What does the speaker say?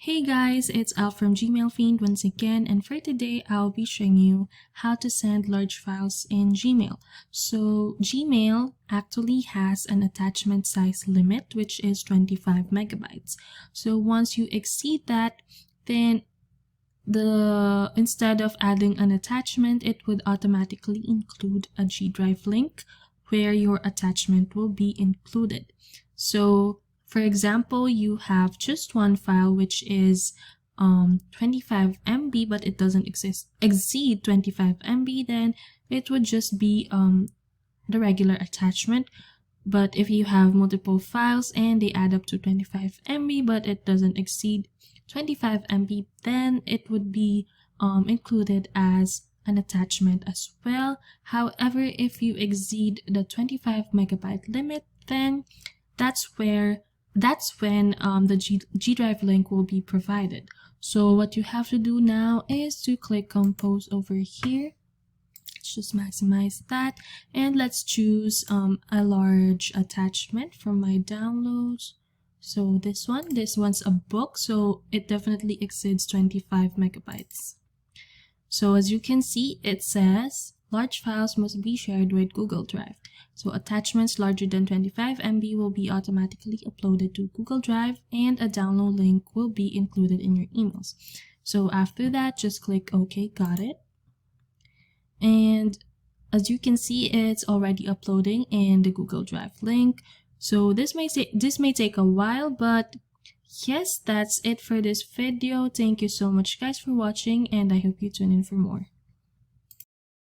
Hey guys, it's Al from gmailfiend once again, and for today I'll be showing you how to send large files in Gmail. So Gmail actually has an attachment size limit, which is 25 megabytes. So once you exceed that, then instead of adding an attachment, it would automatically include a G Drive link where your attachment will be included. So for example, you have just one file which is 25 MB, but it doesn't exceed 25 MB, then it would just be the regular attachment. But if you have multiple files and they add up to 25 MB, but it doesn't exceed 25 MB, then it would be included as an attachment as well. However, if you exceed the 25 megabyte limit, then that's when the G Drive link will be provided. So what you have to do now is to click Compose over here. Let's just maximize that, and let's choose a large attachment from my downloads. So this one's a book, so it definitely exceeds 25 megabytes. So as you can see, it says large files must be shared with Google Drive. So attachments larger than 25 MB will be automatically uploaded to Google Drive, and a download link will be included in your emails. So after that, just click OK, got it. And as you can see, it's already uploading in the Google Drive link. So this may take a while, but yes, that's it for this video. Thank you so much guys for watching, and I hope you tune in for more.